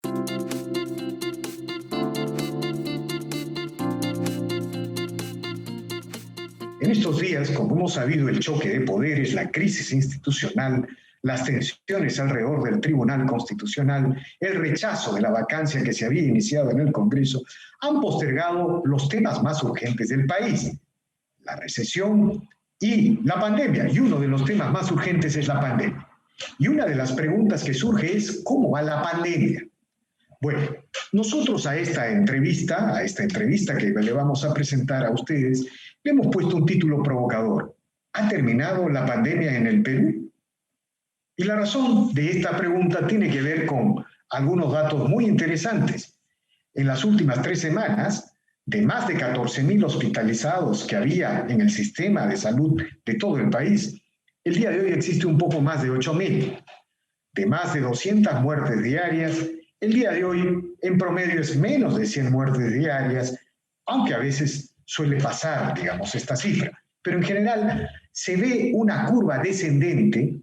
En estos días, como hemos sabido, el choque de poderes, la crisis institucional, las tensiones alrededor del Tribunal Constitucional, el rechazo de la vacancia que se había iniciado en el Congreso, han postergado los temas más urgentes del país, la recesión y la pandemia. Y uno de los temas más urgentes es la pandemia. Y una de las preguntas que surge es, ¿cómo va la pandemia? Bueno, nosotros a esta entrevista que le vamos a presentar a ustedes, le hemos puesto un título provocador. ¿Ha terminado la pandemia en el Perú? Y la razón de esta pregunta tiene que ver con algunos datos muy interesantes. En las últimas 3 semanas, de más de 14.000 hospitalizados que había en el sistema de salud de todo el país, el día de hoy existe un poco más de 8.000. De más de 200 muertes diarias, el día de hoy en promedio es menos de 100 muertes diarias, aunque a veces suele pasar, digamos, esta cifra. Pero en general se ve una curva descendente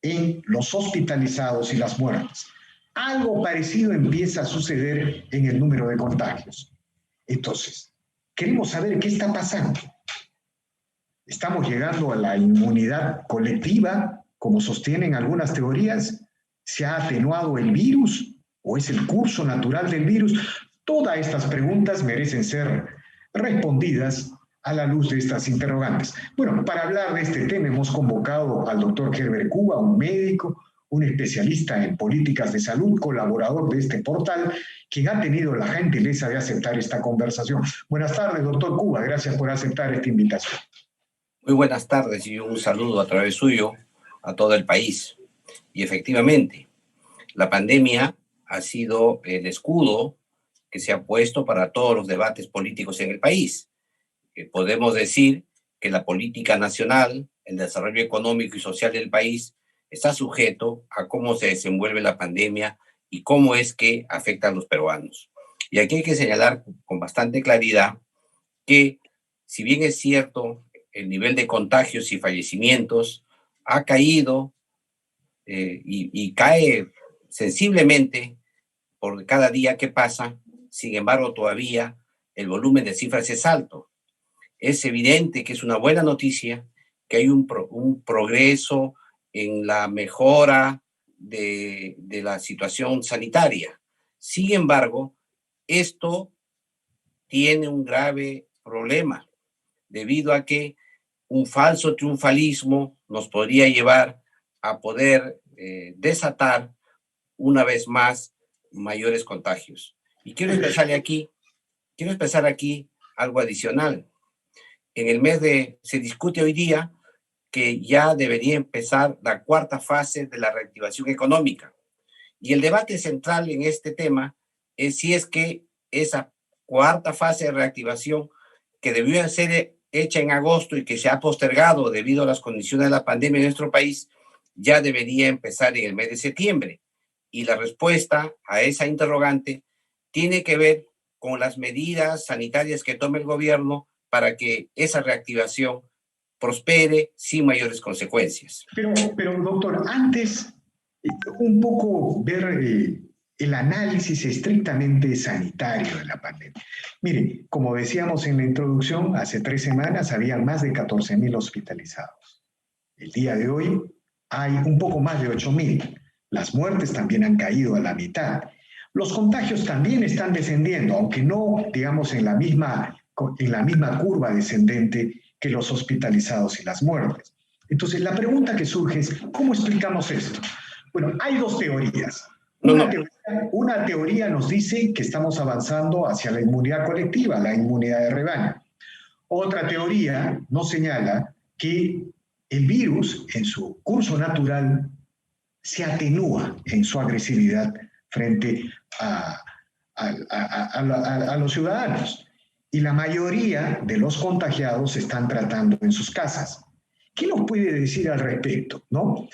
en los hospitalizados y las muertes. Algo parecido empieza a suceder en el número de contagios. Entonces, queremos saber qué está pasando. ¿Estamos llegando a la inmunidad colectiva, como sostienen algunas teorías? ¿Se ha atenuado el virus o es el curso natural del virus? Todas estas preguntas merecen ser respondidas a la luz de estas interrogantes. Bueno, para hablar de este tema hemos convocado al doctor Herbert Cuba, un médico, un especialista en políticas de salud, colaborador de este portal, quien ha tenido la gentileza de aceptar esta conversación. Buenas tardes, doctor Cuba, gracias por aceptar esta invitación. Muy buenas tardes y un saludo a través suyo a todo el país. Y efectivamente, la pandemia ha sido el escudo que se ha puesto para todos los debates políticos en el país. Podemos decir que la política nacional, el desarrollo económico y social del país está sujeto a cómo se desenvuelve la pandemia y cómo es que afecta a los peruanos. Y aquí hay que señalar con bastante claridad que, si bien es cierto, el nivel de contagios y fallecimientos ha caído y cae sensiblemente por cada día que pasa, sin embargo, todavía el volumen de cifras es alto. Es evidente que es una buena noticia que hay un progreso en la mejora de la situación sanitaria. Sin embargo, esto tiene un grave problema, debido a que un falso triunfalismo nos podría llevar a poder desatar una vez más mayores contagios. Y quiero expresar aquí algo adicional. Se discute hoy día que ya debería empezar la 4ª fase de la reactivación económica. Y el debate central en este tema es si es que esa 4ª fase de reactivación, que debió ser hecha en agosto y que se ha postergado debido a las condiciones de la pandemia en nuestro país, ya debería empezar en el mes de septiembre. Y la respuesta a esa interrogante tiene que ver con las medidas sanitarias que tome el gobierno para que esa reactivación prospere sin mayores consecuencias. Pero doctor, antes un poco ver el análisis estrictamente sanitario de la pandemia. Mire, como decíamos en la introducción, hace 3 semanas habían más de 14.000 hospitalizados. El día de hoy hay un poco más de 8.000. Las muertes también han caído a la mitad. Los contagios también están descendiendo, aunque no, digamos, en la misma curva descendente que los hospitalizados y las muertes. Entonces, la pregunta que surge es, ¿cómo explicamos esto? Bueno, hay 2 teorías. Una teoría nos dice que estamos avanzando hacia la inmunidad colectiva, la inmunidad de rebaño. Otra teoría nos señala que el virus, en su curso natural, se atenúa en su agresividad frente a los ciudadanos. Y la mayoría de los contagiados se están tratando en sus casas. ¿Qué nos puede decir al respecto? ¿No?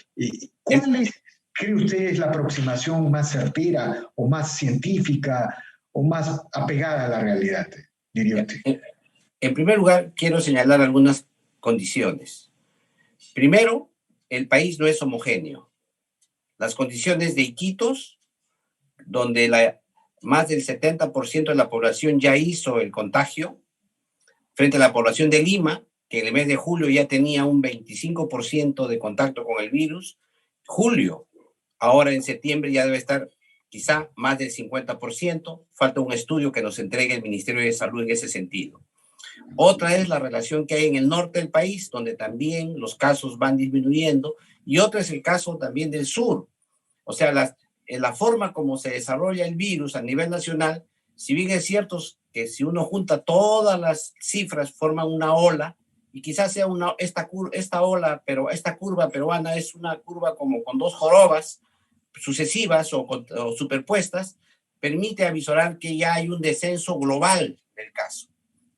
¿Cuál cree usted es la aproximación más certera o más científica o más apegada a la realidad, diría usted? En primer lugar, quiero señalar algunas condiciones. Primero, el país no es homogéneo. Las condiciones de Iquitos donde más del 70% de la población ya hizo el contagio, frente a la población de Lima, que en el mes de julio ya tenía un 25% de contacto con el virus. Julio, ahora en septiembre ya debe estar quizá más del 50%. Falta un estudio que nos entregue el Ministerio de Salud en ese sentido. Otra es la relación que hay en el norte del país, donde también los casos van disminuyendo, y otro es el caso también del sur. O sea, la forma como se desarrolla el virus a nivel nacional, si bien es cierto que si uno junta todas las cifras forman una ola, y quizás sea esta ola, pero esta curva peruana es una curva como con dos jorobas sucesivas o superpuestas, permite avisorar que ya hay un descenso global del caso.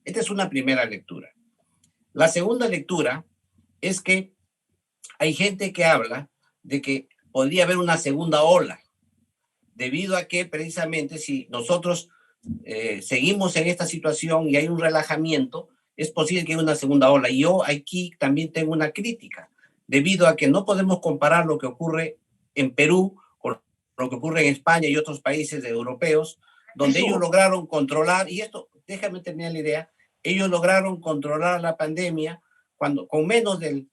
Esta es una primera lectura. La segunda lectura es que hay gente que habla de que podría haber una segunda ola, debido a que precisamente si nosotros seguimos en esta situación y hay un relajamiento, es posible que haya una segunda ola. Y yo aquí también tengo una crítica, debido a que no podemos comparar lo que ocurre en Perú con lo que ocurre en España y otros países europeos, donde ellos lograron controlar, y esto, déjame terminar la idea, ellos lograron controlar la pandemia con menos del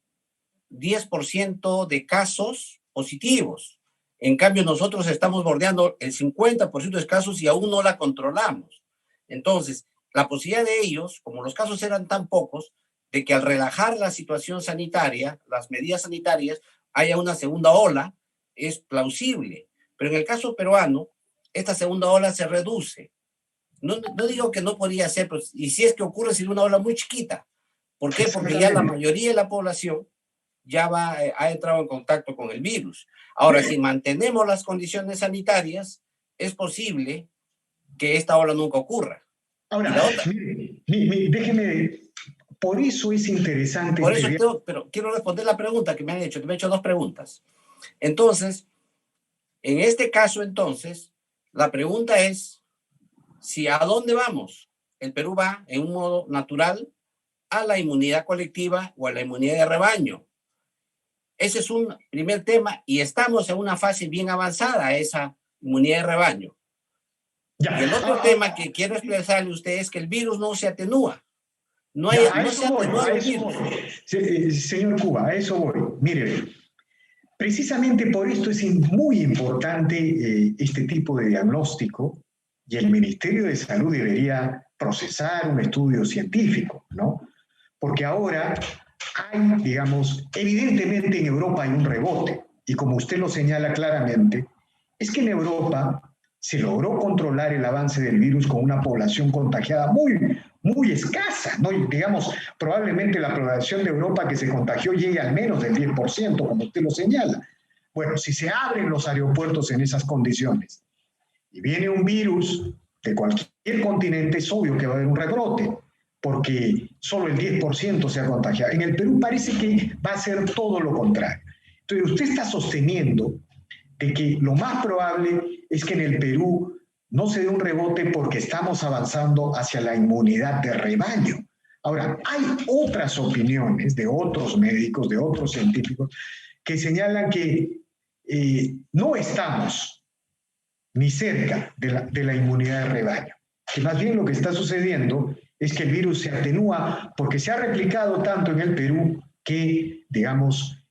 10% de casos positivos. En cambio, nosotros estamos bordeando el 50% de casos y aún no la controlamos. Entonces, la posibilidad de ellos, como los casos eran tan pocos, de que al relajar la situación sanitaria, las medidas sanitarias, haya una segunda ola, es plausible. Pero en el caso peruano, esta segunda ola se reduce. No digo que no podría ser, pues, y si es que ocurre, sería una ola muy chiquita. ¿Por qué? Porque ya la mayoría de la población ya ha entrado en contacto con el virus. Ahora, si mantenemos las condiciones sanitarias, es posible que esta ola nunca ocurra. Ahora, déjeme, por eso es interesante. Por eso pero quiero responder la pregunta que me han hecho, que me han hecho dos preguntas. Entonces, en este caso, entonces, la pregunta es, si ¿a dónde vamos? El Perú va en un modo natural a la inmunidad colectiva o a la inmunidad de rebaño. Ese es un primer tema y estamos en una fase bien avanzada, esa inmunidad de rebaño. Ya. Y el otro tema que quiero expresarle a usted es que el virus no se atenúa. No se atenúa el virus. Señor Cuba, a eso voy. Mire, precisamente por esto es muy importante este tipo de diagnóstico y el Ministerio de Salud debería procesar un estudio científico, ¿no? Porque ahora hay, digamos, evidentemente en Europa hay un rebote, y como usted lo señala claramente, es que en Europa se logró controlar el avance del virus con una población contagiada muy escasa, ¿no? Y digamos, probablemente la población de Europa que se contagió llegue al menos del 10%, como usted lo señala. Bueno, si se abren los aeropuertos en esas condiciones y viene un virus de cualquier continente, es obvio que va a haber un rebrote, porque solo el 10% se ha contagiado. En el Perú parece que va a ser todo lo contrario. Entonces, usted está sosteniendo de que lo más probable es que en el Perú no se dé un rebote porque estamos avanzando hacia la inmunidad de rebaño. Ahora, hay otras opiniones de otros médicos, de otros científicos, que señalan que no estamos ni cerca de la inmunidad de rebaño, que más bien lo que está sucediendo es que el virus se atenúa porque se ha replicado tanto en el Perú que, digamos,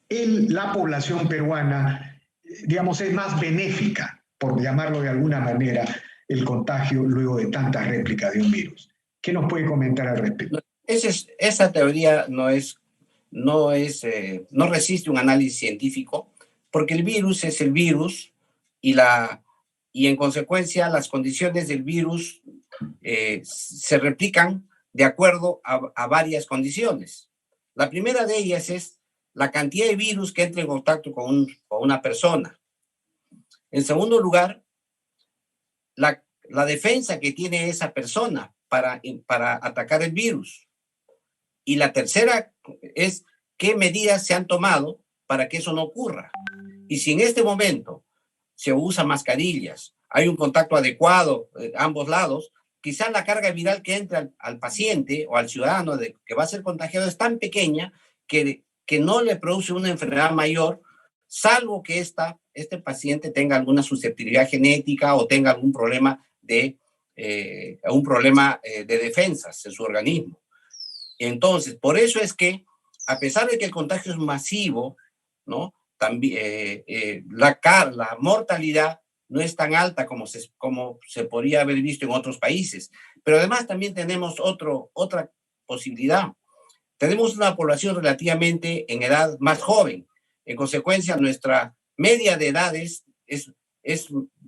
la población peruana, digamos, es más benéfica, por llamarlo de alguna manera, el contagio luego de tantas réplicas de un virus. ¿Qué nos puede comentar al respecto? Esa teoría no resiste un análisis científico, porque el virus es el virus y en consecuencia las condiciones del virus se replican de acuerdo a varias condiciones. La primera de ellas es la cantidad de virus que entra en contacto con una persona. En segundo lugar, la defensa que tiene esa persona para atacar el virus. Y la tercera es qué medidas se han tomado para que eso no ocurra. Y si en este momento se usa mascarillas, hay un contacto adecuado a ambos lados, quizás la carga viral que entra al paciente o al ciudadano que va a ser contagiado es tan pequeña que no le produce una enfermedad mayor, salvo que este paciente tenga alguna susceptibilidad genética o tenga algún problema de defensas en su organismo. Entonces, por eso es que, a pesar de que el contagio es masivo, ¿no? También, la mortalidad no es tan alta como se podría haber visto en otros países. Pero además también tenemos otra posibilidad. Tenemos una población relativamente en edad más joven. En consecuencia, nuestra media de edades es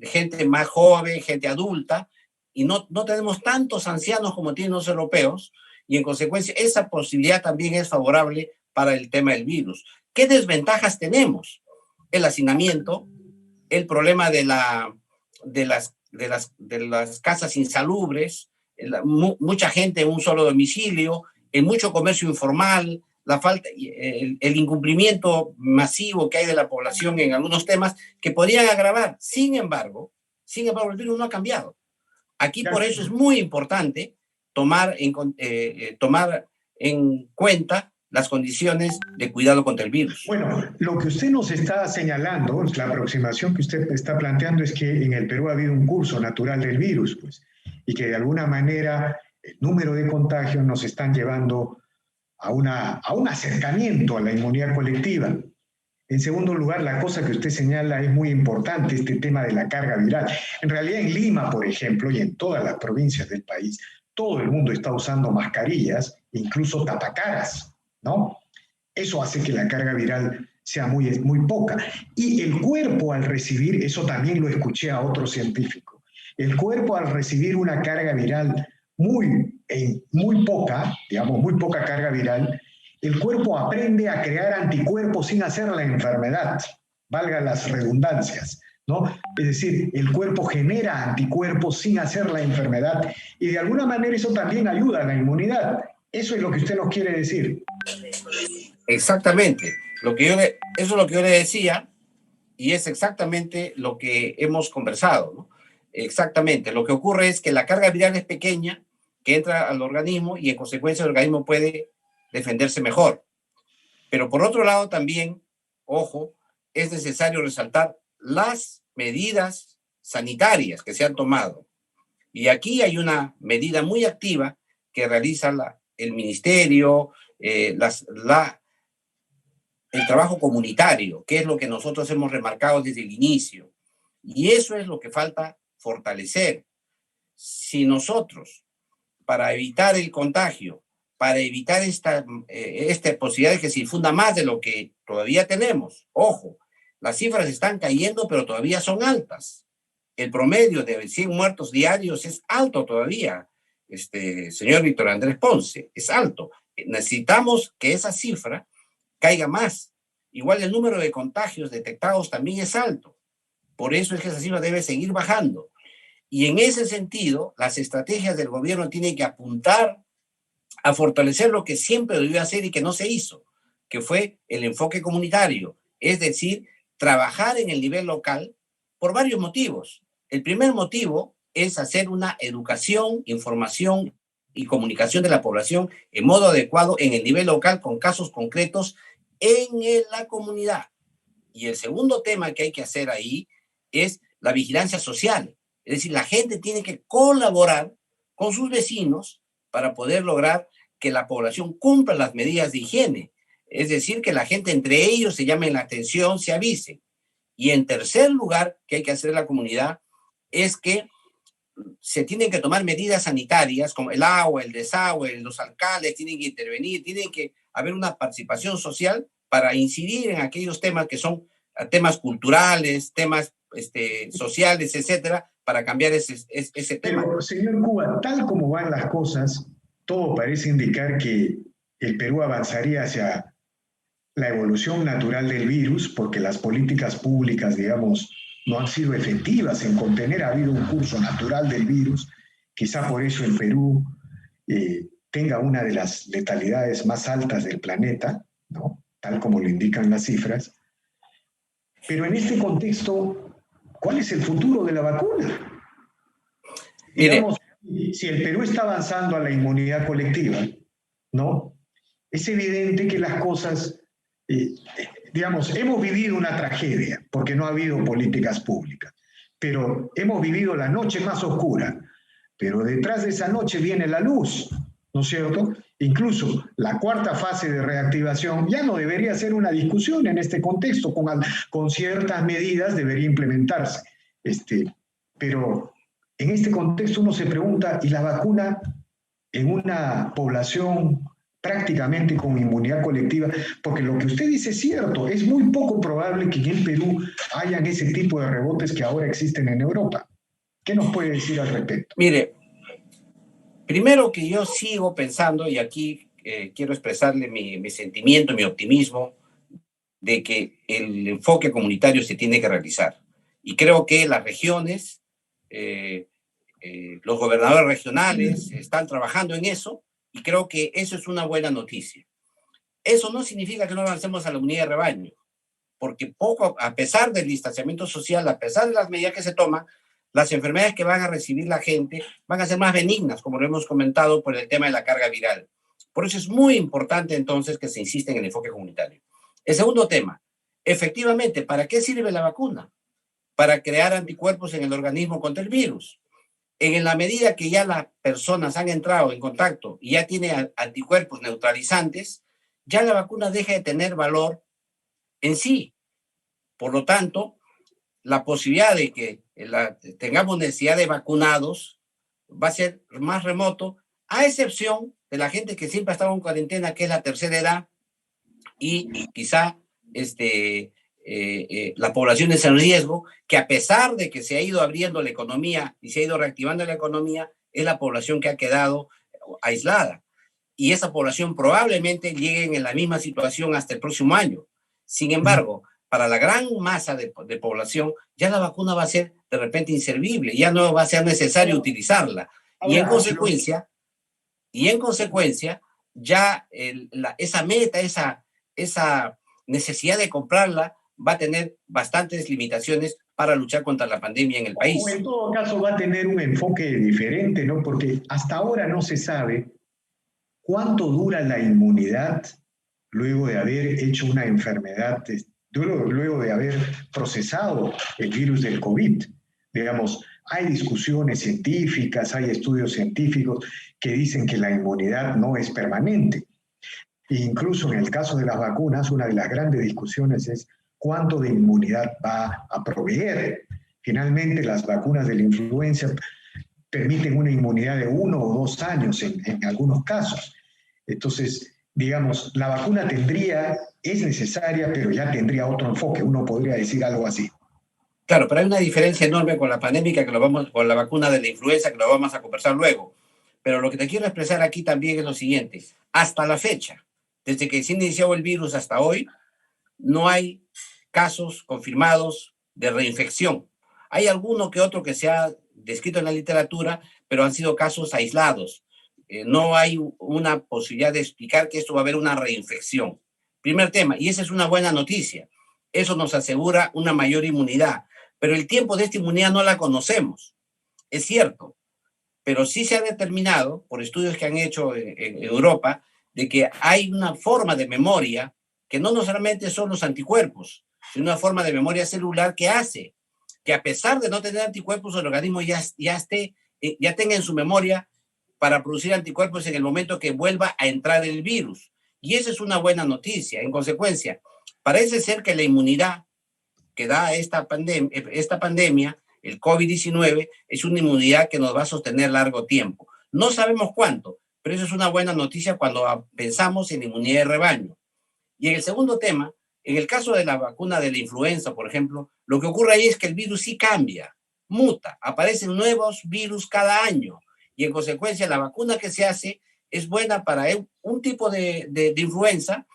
gente más joven, gente adulta, y no tenemos tantos ancianos como tienen los europeos, y en consecuencia esa posibilidad también es favorable para el tema del virus. ¿Qué desventajas tenemos? El hacinamiento, el problema de las casas insalubres, mucha gente en un solo domicilio, el mucho comercio informal, la falta, el incumplimiento masivo que hay de la población en algunos temas que podrían agravar. Sin embargo, el virus no ha cambiado. Aquí por eso es muy importante tomar en cuenta las condiciones de cuidado contra el virus. Bueno, lo que usted nos está señalando, la aproximación que usted está planteando es que en el Perú ha habido un curso natural del virus, pues, y que de alguna manera el número de contagios nos están llevando a un acercamiento a la inmunidad colectiva. En segundo lugar, la cosa que usted señala es muy importante, este tema de la carga viral. En realidad, en Lima, por ejemplo, y en todas las provincias del país, todo el mundo está usando mascarillas, incluso tapacaras, ¿no? Eso hace que la carga viral sea muy poca. Y el cuerpo al recibir, eso también lo escuché a otro científico, el cuerpo al recibir una carga viral muy poca, digamos, muy poca carga viral, el cuerpo aprende a crear anticuerpos sin hacer la enfermedad, valga las redundancias, ¿no? Es decir, el cuerpo genera anticuerpos sin hacer la enfermedad y de alguna manera eso también ayuda a la inmunidad. Eso es lo que usted nos quiere decir. Exactamente. Eso es lo que yo le decía y es exactamente lo que hemos conversado, ¿no? Exactamente. Lo que ocurre es que la carga viral es pequeña, que entra al organismo y en consecuencia el organismo puede defenderse mejor. Pero por otro lado también, ojo, es necesario resaltar las medidas sanitarias que se han tomado. Y aquí hay una medida muy activa que realiza el ministerio, el trabajo comunitario, que es lo que nosotros hemos remarcado desde el inicio. Y eso es lo que falta fortalecer. Si nosotros, para evitar el contagio, para evitar esta posibilidad de que se difunda más de lo que todavía tenemos, ojo, las cifras están cayendo, pero todavía son altas. El promedio de 100 muertos diarios es alto todavía, señor Víctor Andrés Ponce, es alto. Necesitamos que esa cifra caiga más. Igual el número de contagios detectados también es alto. Por eso es que esa cifra debe seguir bajando. Y en ese sentido, las estrategias del gobierno tienen que apuntar a fortalecer lo que siempre debió hacer y que no se hizo, que fue el enfoque comunitario, es decir, trabajar en el nivel local por varios motivos. El primer motivo es hacer una educación, información y comunicación de la población en modo adecuado en el nivel local con casos concretos en la comunidad. Y el segundo tema que hay que hacer ahí es la vigilancia social. Es decir, la gente tiene que colaborar con sus vecinos para poder lograr que la población cumpla las medidas de higiene. Es decir, que la gente entre ellos se llamen la atención, se avise. Y en tercer lugar, que hay que hacer en la comunidad, es que se tienen que tomar medidas sanitarias como el agua, el desagüe, los alcaldes tienen que intervenir, tienen que haber una participación social para incidir en aquellos temas que son temas culturales, temas sociales, etcétera, para cambiar ese tema. Pero, señor Cuba, tal como van las cosas, todo parece indicar que el Perú avanzaría hacia la evolución natural del virus, porque las políticas públicas, digamos, no han sido efectivas en contener. Ha habido un curso natural del virus, quizá por eso el Perú tenga una de las letalidades más altas del planeta, ¿no? Tal como lo indican las cifras. Pero en este contexto, ¿cuál es el futuro de la vacuna? Digamos, si el Perú está avanzando a la inmunidad colectiva, ¿no? Es evidente que las cosas digamos, hemos vivido una tragedia porque no ha habido políticas públicas, pero hemos vivido la noche más oscura, pero detrás de esa noche viene la luz, ¿no es cierto? Incluso la cuarta fase de reactivación ya no debería ser una discusión en este contexto, con ciertas medidas debería implementarse. Pero en este contexto uno se pregunta, ¿y la vacuna en una población prácticamente con inmunidad colectiva? Porque lo que usted dice es cierto, es muy poco probable que en el Perú hayan ese tipo de rebotes que ahora existen en Europa. ¿Qué nos puede decir al respecto? Mire, primero que yo sigo pensando, y aquí quiero expresarle mi sentimiento, mi optimismo, de que el enfoque comunitario se tiene que realizar. Y creo que las regiones, los gobernadores regionales están trabajando en eso, y creo que eso es una buena noticia. Eso no significa que no avancemos a la unidad de rebaño, porque a pesar del distanciamiento social, a pesar de las medidas que se toman, las enfermedades que van a recibir la gente van a ser más benignas, como lo hemos comentado por el tema de la carga viral. Por eso es muy importante entonces que se insista en el enfoque comunitario. El segundo tema, efectivamente, ¿para qué sirve la vacuna? Para crear anticuerpos en el organismo contra el virus. En la medida que ya las personas han entrado en contacto y ya tienen anticuerpos neutralizantes, ya la vacuna deja de tener valor en sí. Por lo tanto, la posibilidad de que tengamos necesidad de vacunados va a ser más remoto, a excepción de la gente que siempre ha estado en cuarentena, que es la tercera edad, y quizá la población es en riesgo, que a pesar de que se ha ido abriendo la economía y se ha ido reactivando la economía, es la población que ha quedado aislada. Y esa población probablemente llegue en la misma situación hasta el próximo año. Sin embargo, para la gran masa de población, ya la vacuna va a ser de repente inservible, ya no va a ser necesario utilizarla. Y en consecuencia, ya esa meta, esa necesidad de comprarla va a tener bastantes limitaciones para luchar contra la pandemia en el país. O en todo caso va a tener un enfoque diferente, ¿no? Porque hasta ahora no se sabe cuánto dura la inmunidad luego de haber hecho una enfermedad, luego de haber procesado el virus del COVID. Digamos, hay discusiones científicas, hay estudios científicos que dicen que la inmunidad no es permanente. E incluso en el caso de las vacunas, una de las grandes discusiones es cuánto de inmunidad va a proveer. Finalmente, las vacunas de la influenza permiten una inmunidad de 1 o 2 años en algunos casos. Entonces, digamos, la vacuna es necesaria, pero ya tendría otro enfoque. Uno podría decir algo así. Claro, pero hay una diferencia enorme con la pandémica, con la vacuna de la influenza, que lo vamos a conversar luego. Pero lo que te quiero expresar aquí también es lo siguiente. Hasta la fecha, desde que se inició el virus hasta hoy, no hay casos confirmados de reinfección. Hay alguno que otro que se ha descrito en la literatura, pero han sido casos aislados. No hay una posibilidad de explicar que esto va a haber una reinfección. Primer tema, y esa es una buena noticia. Eso nos asegura una mayor inmunidad. Pero el tiempo de esta inmunidad no la conocemos. Es cierto, pero sí se ha determinado, por estudios que han hecho en Europa, de que hay una forma de memoria que no solamente son los anticuerpos, sino una forma de memoria celular que hace que, a pesar de no tener anticuerpos, el organismo ya tenga en su memoria para producir anticuerpos en el momento que vuelva a entrar el virus. Y esa es una buena noticia. En consecuencia, parece ser que la inmunidad que da esta pandemia, el COVID-19, es una inmunidad que nos va a sostener largo tiempo. No sabemos cuánto, pero eso es una buena noticia cuando pensamos en inmunidad de rebaño. Y en el segundo tema, en el caso de la vacuna de la influenza, por ejemplo, lo que ocurre ahí es que el virus sí cambia, muta, aparecen nuevos virus cada año. Y en consecuencia, la vacuna que se hace es buena para un tipo de influenza,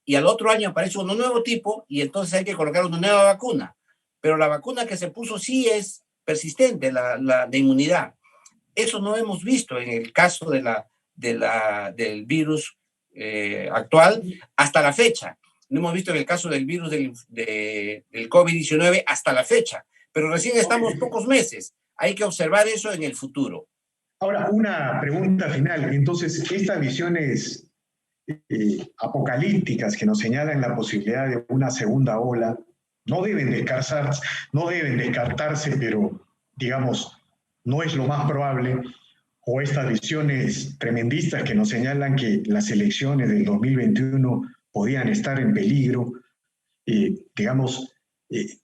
y al otro año aparece un nuevo tipo y entonces hay que colocar una nueva vacuna. Pero la vacuna que se puso sí es persistente, la de inmunidad. Eso no hemos visto en el caso del virus actual hasta la fecha. No hemos visto en el caso del virus del COVID-19 hasta la fecha. Pero recién estamos pocos meses. Hay que observar eso en el futuro. Ahora, una pregunta final. Entonces, estas visiones apocalípticas que nos señalan la posibilidad de una segunda ola no deben descartarse, pero digamos, no es lo más probable, o estas visiones tremendistas que nos señalan que las elecciones del 2021 podían estar en peligro, digamos,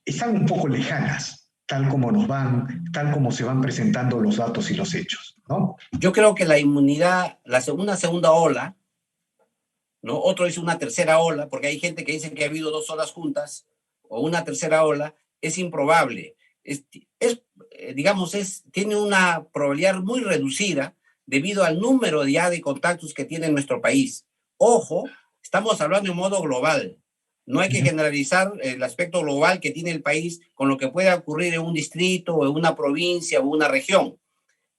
están un poco lejanas, tal como se van presentando los datos y los hechos, ¿no? Yo creo que la inmunidad, una segunda ola, ¿no? Otro dice una tercera ola, porque hay gente que dice que ha habido 2 olas juntas, o una tercera ola, es improbable. Tiene una probabilidad muy reducida debido al número ya de contactos que tiene nuestro país. Ojo, estamos hablando en modo global. No hay que generalizar el aspecto global que tiene el país con lo que pueda ocurrir en un distrito, o en una provincia, o una región.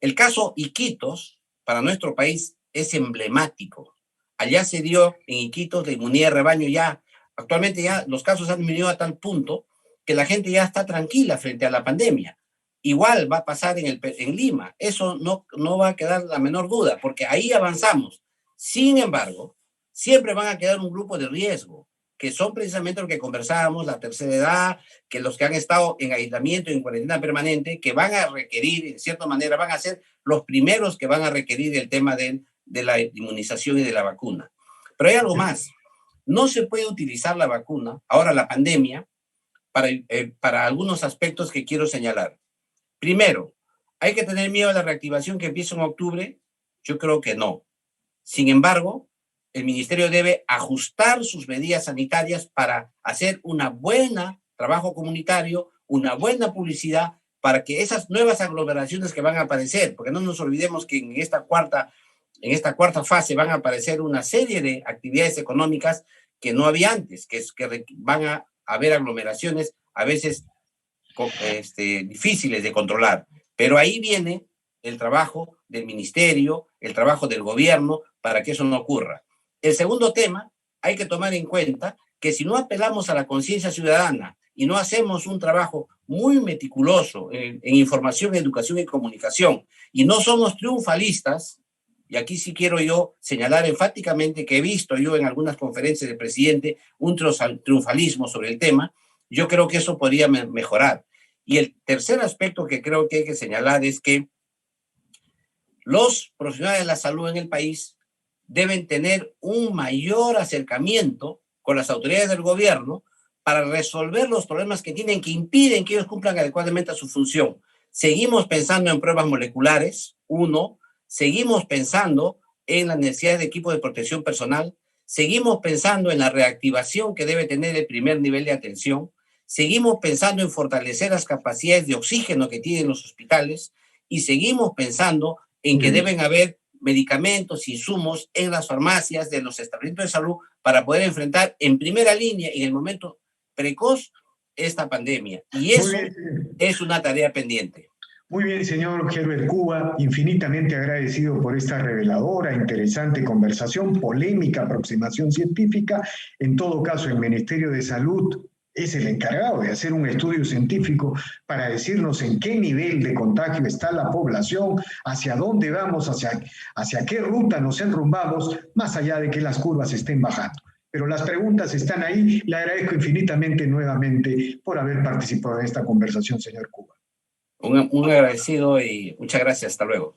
El caso Iquitos, para nuestro país, es emblemático. Allá se dio en Iquitos la inmunidad de rebaño ya. Actualmente ya los casos han disminuido a tal punto que la gente ya está tranquila frente a la pandemia. Igual va a pasar en Lima. Eso no va a quedar la menor duda, porque ahí avanzamos. Sin embargo, siempre van a quedar un grupo de riesgo, que son precisamente lo que conversábamos, la tercera edad, que los que han estado en aislamiento, en cuarentena permanente, que van a requerir, de cierta manera, van a ser los primeros que van a requerir el tema de la inmunización y de la vacuna. Pero hay algo más. No se puede utilizar la vacuna, ahora la pandemia, para algunos aspectos que quiero señalar. Primero, ¿hay que tener miedo a la reactivación que empieza en octubre? Yo creo que no. Sin embargo, el ministerio debe ajustar sus medidas sanitarias para hacer un buen trabajo comunitario, una buena publicidad, para que esas nuevas aglomeraciones que van a aparecer, porque no nos olvidemos que en esta cuarta fase van a aparecer una serie de actividades económicas que no había antes, que van a haber aglomeraciones a veces difíciles de controlar. Pero ahí viene el trabajo del ministerio, el trabajo del gobierno para que eso no ocurra. El segundo tema, hay que tomar en cuenta que si no apelamos a la conciencia ciudadana y no hacemos un trabajo muy meticuloso en información, educación y comunicación, y no somos triunfalistas, y aquí sí quiero yo señalar enfáticamente que he visto yo en algunas conferencias del presidente un triunfalismo sobre el tema, yo creo que eso podría mejorar. Y el tercer aspecto que creo que hay que señalar es que los profesionales de la salud en el país deben tener un mayor acercamiento con las autoridades del gobierno para resolver los problemas que tienen, que impiden que ellos cumplan adecuadamente su función. Seguimos pensando en pruebas moleculares, seguimos pensando en la necesidad de equipo de protección personal, seguimos pensando en la reactivación que debe tener el primer nivel de atención, seguimos pensando en fortalecer las capacidades de oxígeno que tienen los hospitales y seguimos pensando en que deben haber medicamentos, insumos en las farmacias de los establecimientos de salud para poder enfrentar en primera línea y en el momento precoz esta pandemia. Y eso es una tarea pendiente. Muy bien, señor Herbert Cuba, infinitamente agradecido por esta reveladora, interesante conversación, polémica aproximación científica. En todo caso, el Ministerio de Salud es el encargado de hacer un estudio científico para decirnos en qué nivel de contagio está la población, hacia dónde vamos, hacia qué ruta nos enrumbamos, más allá de que las curvas estén bajando. Pero las preguntas están ahí. Le agradezco infinitamente nuevamente por haber participado en esta conversación, señor Cuba. Un agradecido y muchas gracias. Hasta luego.